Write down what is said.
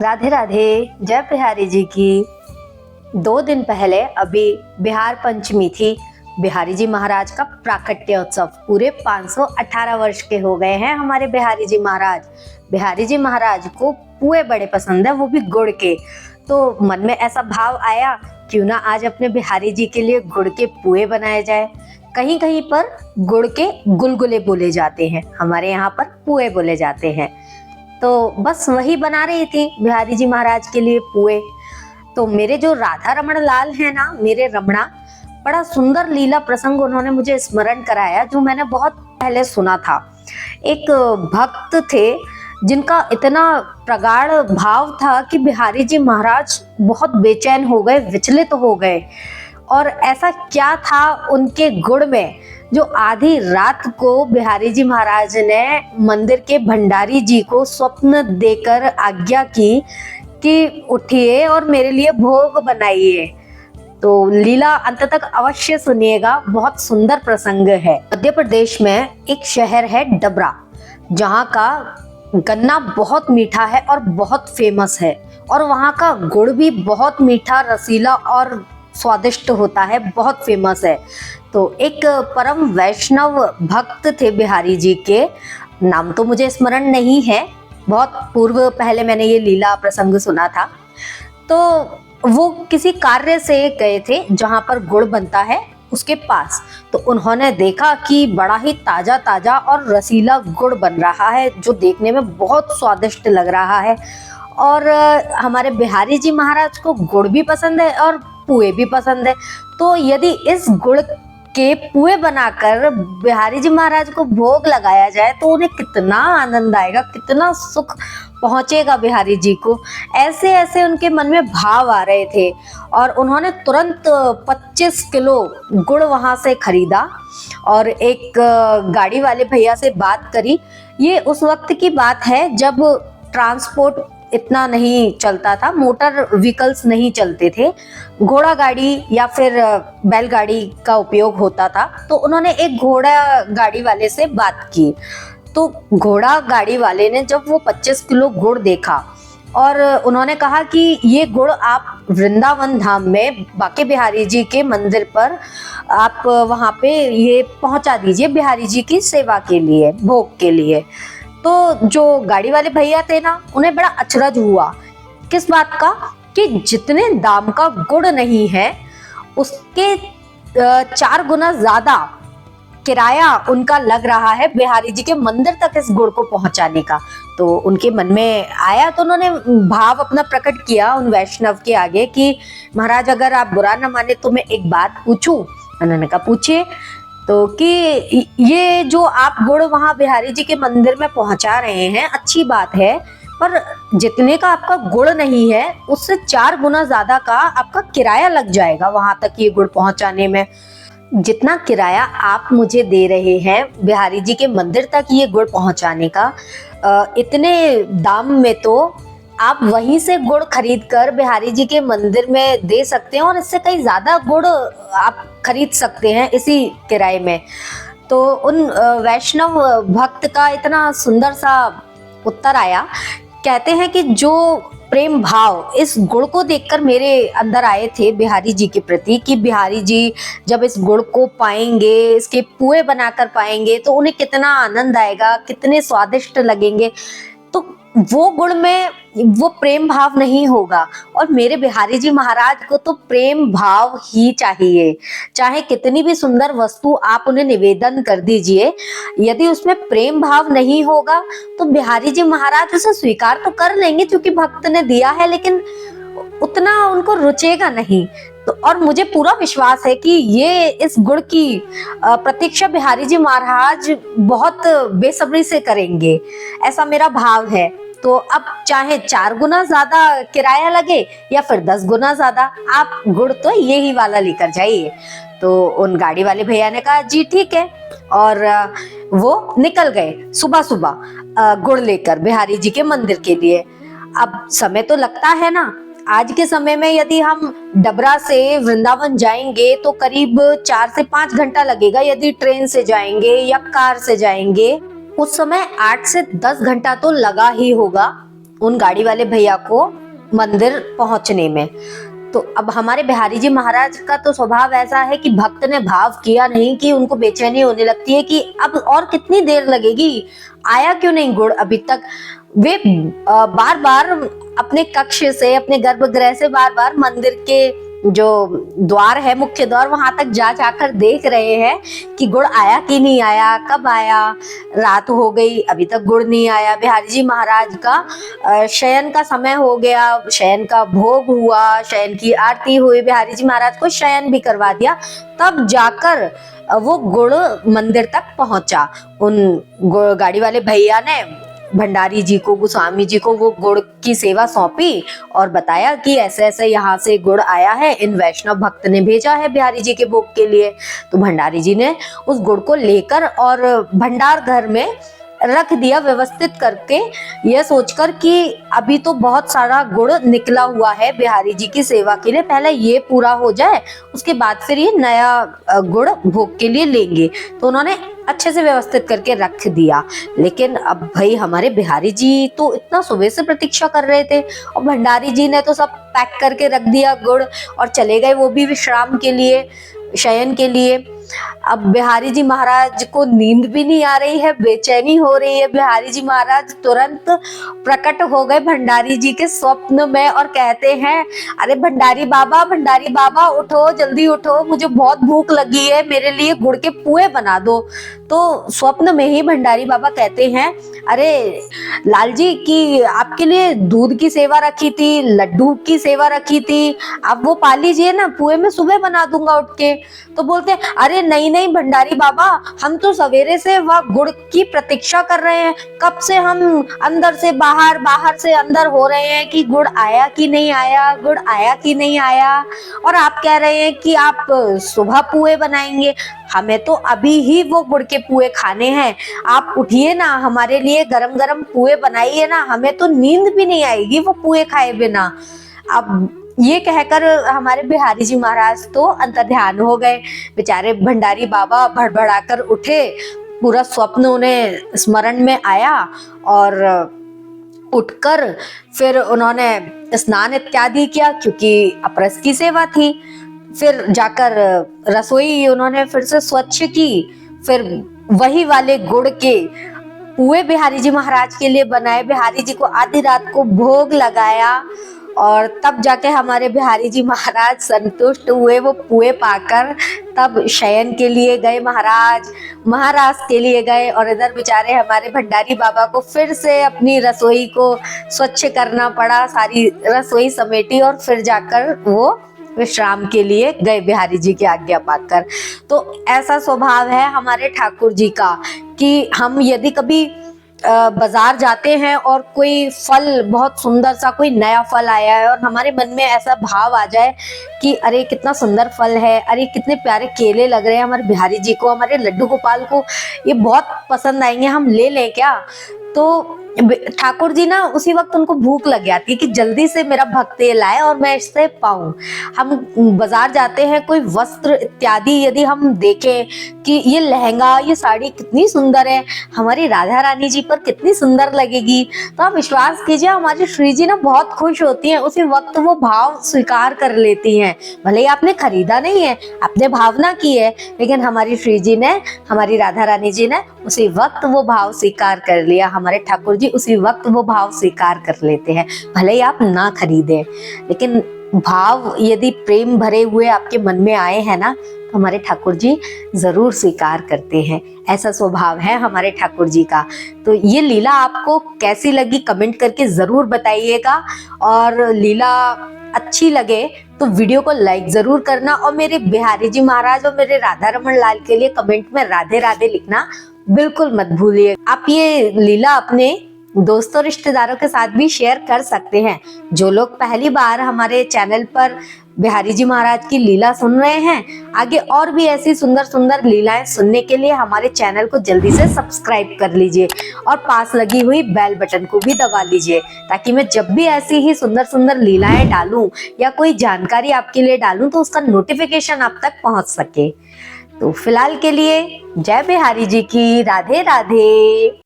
राधे राधे। जय बिहारी जी की। 2 दिन पहले अभी बिहार पंचमी थी। बिहारी जी महाराज का प्राकट्य उत्सव पूरे 518 वर्ष के हो गए हैं हमारे बिहारी जी महाराज। बिहारी जी महाराज को पुए बड़े पसंद है, वो भी गुड़ के। तो मन में ऐसा भाव आया, क्यों ना आज अपने बिहारी जी के लिए गुड़ के पुए बनाए जाए। कहीं कहीं पर गुड़ के गुलगुले बोले जाते हैं, हमारे यहाँ पर पुए बोले जाते हैं। तो बस वही बना रही थी बिहारी जी महाराज के लिए पुए। तो मेरे जो राधा रमण लाल है ना, मेरे रमणा, बड़ा सुंदर लीला प्रसंग उन्होंने मुझे स्मरण कराया जो मैंने बहुत पहले सुना था। एक भक्त थे जिनका इतना प्रगाढ़ भाव था कि बिहारी जी महाराज बहुत बेचैन हो गए, विचलित हो गए। और ऐसा क्या था उनके गुण में जो आधी रात को बिहारी जी महाराज ने मंदिर के भंडारी जी को स्वप्न देकर आज्ञा की कि उठिए और मेरे लिए भोग बनाइए। तो लीला अंत तक अवश्य सुनिएगा, बहुत सुंदर प्रसंग है। मध्य प्रदेश में एक शहर है डबरा, जहाँ का गन्ना बहुत मीठा है और बहुत फेमस है, और वहाँ का गुड़ भी बहुत मीठा, रसीला और स्वादिष्ट होता है, बहुत फेमस है। तो एक परम वैष्णव भक्त थे बिहारी जी के, नाम तो मुझे स्मरण नहीं है, बहुत पूर्व पहले मैंने ये लीला प्रसंग सुना था। तो वो किसी कार्य से गए थे जहाँ पर गुड़ बनता है उसके पास। तो उन्होंने देखा कि बड़ा ही ताजा ताजा और रसीला गुड़ बन रहा है, जो देखने में बहुत स्वादिष्ट लग रहा है। और हमारे बिहारी जी महाराज को गुड़ भी पसंद है और पुए भी पसंद है। तो यदि इस गुड़ के पुए बनाकर बिहारी जी महाराज को भोग लगाया जाए तो उन्हें कितना आनंद आएगा, कितना सुख पहुंचेगा बिहारी जी को। ऐसे ऐसे उनके मन में भाव आ रहे थे और उन्होंने तुरंत 25 किलो गुड़ वहां से खरीदा और एक गाड़ी वाले भैया से बात करी। ये उस वक्त की बात है जब ट्रांसपोर्ट इतना नहीं चलता था, मोटर व्हीकल्स नहीं चलते थे, घोड़ा गाड़ी या फिर बैलगाड़ी का उपयोग होता था। तो उन्होंने एक घोड़ा गाड़ी वाले से बात की। तो घोड़ा गाड़ी वाले ने जब वो 25 किलो गुड़ देखा और उन्होंने कहा कि ये गुड़ आप वृंदावन धाम में बाके बिहारी जी के मंदिर पर आप वहाँ पे ये पहुँचा दीजिए बिहारी जी की सेवा के लिए, भोग के लिए। तो जो गाड़ी वाले भैया थे ना, उन्हें बड़ा अचरज हुआ। किस बात का? कि जितने दाम का गुड़ नहीं है उसके 4 गुना ज्यादा किराया उनका लग रहा है बिहारी जी के मंदिर तक इस गुड़ को पहुंचाने का। तो उनके मन में आया, तो उन्होंने भाव अपना प्रकट किया उन वैष्णव के आगे कि महाराज अगर आप बुरा न माने तो मैं एक बात पूछूं। उन्होंने कहा पूछिए। तो कि ये जो आप गुड़ वहां बिहारी जी के मंदिर में पहुंचा रहे हैं अच्छी बात है, पर जितने का आपका गुड़ नहीं है उससे 4 गुना ज्यादा का आपका किराया लग जाएगा वहां तक ये गुड़ पहुंचाने में। जितना किराया आप मुझे दे रहे हैं बिहारी जी के मंदिर तक ये गुड़ पहुंचाने का, इतने दाम में तो आप वहीं से गुड़ खरीद कर बिहारी जी के मंदिर में दे सकते हैं और इससे कहीं ज्यादा गुड़ आप खरीद सकते हैं इसी किराए में। तो उन वैष्णव भक्त का इतना सुंदर सा उत्तर आया। कहते हैं कि जो प्रेम भाव इस गुड़ को देखकर मेरे अंदर आए थे बिहारी जी के प्रति, कि बिहारी जी जब इस गुड़ को पाएंगे, इसके पुए बनाकर पाएंगे तो उन्हें कितना आनंद आएगा, कितने स्वादिष्ट लगेंगे। तो वो गुड़ में वो प्रेम भाव नहीं होगा, और मेरे बिहारी जी महाराज को तो प्रेम भाव ही चाहिए। चाहे कितनी भी सुंदर वस्तु आप उन्हें निवेदन कर दीजिए, यदि उसमें प्रेम भाव नहीं होगा तो बिहारी जी महाराज उसे स्वीकार तो कर लेंगे क्योंकि भक्त ने दिया है, लेकिन उतना उनको रुचेगा नहीं। तो और मुझे पूरा विश्वास है कि ये इस गुड़ की प्रतीक्षा बिहारी जी महाराज बहुत बेसब्री से करेंगे, ऐसा मेरा भाव है। तो अब चाहे 4 गुना ज्यादा किराया लगे या फिर 10 गुना ज्यादा, आप गुड़ तो यही वाला लेकर जाइए। तो उन गाड़ी वाले भैया ने कहा जी ठीक है, और वो निकल गए सुबह सुबह गुड़ लेकर बिहारी जी के मंदिर के लिए। अब समय तो लगता है ना, आज के समय में यदि हम डबरा से वृंदावन जाएंगे तो करीब 4 से 5 घंटा लगेगा, यदि ट्रेन से जाएंगे या कार से जाएंगे उस समय 8 से 10 घंटा तो लगा ही होगा। उन गाड़ी वाले भैया को मंदिर पहुंचने में। तो अब हमारे बिहारी जी महाराज का तो स्वभाव ऐसा है कि भक्त ने भाव किया नहीं कि उनको बेचैनी होने लगती है कि अब और कितनी देर लगेगी, आया क्यों नहीं गुड़ अभी तक। वे बार बार अपने कक्ष से, अपने गर्भगृह से बार बार मंदिर के जो द्वार है, मुख्य द्वार, वहां तक जा जाकर देख रहे हैं कि गुड़ आया कि नहीं आया, कब आया। रात हो गई, अभी तक गुड़ नहीं आया। बिहारी जी महाराज का शयन का समय हो गया, शयन का भोग हुआ, शयन की आरती हुई, बिहारी जी महाराज को शयन भी करवा दिया, तब जाकर वो गुड़ मंदिर तक पहुंचा। उन गाड़ी वाले भैया ने भंडारी जी को, गोस्वामी जी को वो गुड़ की सेवा सौंपी और बताया कि ऐसे ऐसे यहाँ से गुड़ आया है, इन वैष्णव भक्त ने भेजा है बिहारी जी के भोग के लिए। तो भंडारी जी ने उस गुड़ को लेकर और भंडार घर में रख दिया, व्यवस्थित करके, यह सोचकर कि अभी तो बहुत सारा गुड़ निकला हुआ है बिहारी जी की सेवा के लिए, पहले ये पूरा हो जाए, उसके बाद फिर ये नया गुड़ भोग के लिए लेंगे। तो उन्होंने अच्छे से व्यवस्थित करके रख दिया। लेकिन अब भाई हमारे बिहारी जी तो इतना सुबह से प्रतीक्षा कर रहे थे और भंडारी जी ने तो सब पैक करके रख दिया गुड़ और चले गए, वो भी विश्राम के लिए, शयन के लिए। अब बिहारी जी महाराज को नींद भी नहीं आ रही है, बेचैनी हो रही है। बिहारी जी महाराज तुरंत प्रकट हो गए भंडारी जी के स्वप्न में और कहते हैं, अरे भंडारी बाबा उठो, जल्दी उठो, मुझे बहुत भूख लगी है, मेरे लिए गुड़ के पुए बना दो। तो स्वप्न में ही भंडारी बाबा कहते हैं, अरे लाल जी की आपके लिए दूध की सेवा रखी थी, लड्डू की सेवा रखी थी, आप वो पा लीजिए ना, पुए में सुबह बना दूंगा उठ के। तो बोलते हैं, अरे नहीं भंडारी बाबा, हम तो सवेरे से वह गुड़ की प्रतीक्षा कर रहे हैं, कब से हम अंदर से बाहर, बाहर से अंदर हो रहे हैं कि गुड़ आया कि नहीं आया, गुड़ आया कि नहीं आया, और आप कह रहे हैं कि आप सुबह पुए बनाएंगे। हमें तो अभी ही वो गुड़ के पुए खाने हैं, आप उठिए ना, हमारे लिए गरम गरम पुए बनाइए ना, हमें तो नींद भी नहीं आएगी वो पुए खाए बिना। अब ये कहकर हमारे बिहारी जी महाराज तो अंतर्ध्यान हो गए। बेचारे भंडारी बाबा भड़बड़ाकर उठे, पूरा स्वप्न उन्हें स्मरण में आया और उठकर फिर उन्होंने स्नान इत्यादि किया, क्योंकि अपरस की सेवा थी। फिर जाकर रसोई उन्होंने फिर से स्वच्छ की, फिर वही वाले गुड़ के पुए बिहारी जी महाराज के लिए बनाए, बिहारी जी को आधी रात को भोग लगाया और तब जाके हमारे बिहारी जी महाराज संतुष्ट हुए वो पुए पाकर। तब शयन के लिए गए, महाराज के लिए गए, और इधर बेचारे हमारे भंडारी बाबा को फिर से अपनी रसोई को स्वच्छ करना पड़ा, सारी रसोई समेटी और फिर जाकर वो विश्राम के लिए गए बिहारी जी की आज्ञा पाकर। तो ऐसा स्वभाव है हमारे ठाकुर जी का कि हम यदि कभी बाजार जाते हैं और कोई फल, बहुत सुंदर सा कोई नया फल आया है और हमारे मन में ऐसा भाव आ जाए कि अरे कितना सुंदर फल है, अरे कितने प्यारे केले लग रहे हैं, हमारे बिहारी जी को, हमारे लड्डू गोपाल को ये बहुत पसंद आएंगे, हम ले लें क्या। तो ठाकुर जी ना उसी वक्त उनको भूख लग जाती है कि जल्दी से मेरा भक्त ये लाए और मैं इससे पाऊं। हम बाजार जाते हैं, कोई वस्त्र इत्यादि यदि हम देखें कि ये लहंगा, ये साड़ी कितनी सुंदर है, हमारी राधा रानी जी पर कितनी सुंदर लगेगी, तो आप विश्वास कीजिए हमारी श्री जी ना बहुत खुश होती हैं, उसी वक्त वो भाव स्वीकार कर लेती हैं। भले ही आपने खरीदा नहीं है, आपने भावना की है, लेकिन हमारी श्री जी ने, हमारी राधा रानी जी ने उसी वक्त वो भाव स्वीकार कर लिया। हमारे ठाकुर जी उसी वक्त वो भाव स्वीकार कर लेते हैं, भले ही आप ना खरीदें, लेकिन भाव यदि प्रेम भरे हुए आपके मन में आए हैं ना, तो हमारे ठाकुर जी जरूर स्वीकार करते हैं। ऐसा स्वभाव है हमारे ठाकुर जी का। तो ये लीला आपको कैसी लगी कमेंट करके जरूर बताइएगा, और लीला अच्छी लगे तो वीडियो को लाइक जरूर करना, और मेरे बिहारी जी महाराज और मेरे राधा रमन लाल के लिए कमेंट में राधे राधे लिखना बिल्कुल मत भूलिए। आप ये लीला अपने दोस्तों रिश्तेदारों के साथ भी शेयर कर सकते हैं। जो लोग पहली बार हमारे चैनल पर बिहारी जी महाराज की लीला सुन रहे हैं, आगे और भी ऐसी सुंदर सुंदर लीलाएं सुनने के लिए हमारे चैनल को जल्दी से सब्सक्राइब कर लीजिए और पास लगी हुई बेल बटन को भी दबा लीजिए, ताकि मैं जब भी ऐसी ही सुंदर सुंदर लीलाएं डालूं या कोई जानकारी आपके लिए डालूं तो उसका नोटिफिकेशन आप तक पहुंच सके। तो फिलहाल के लिए जय बिहारी जी की, राधे राधे।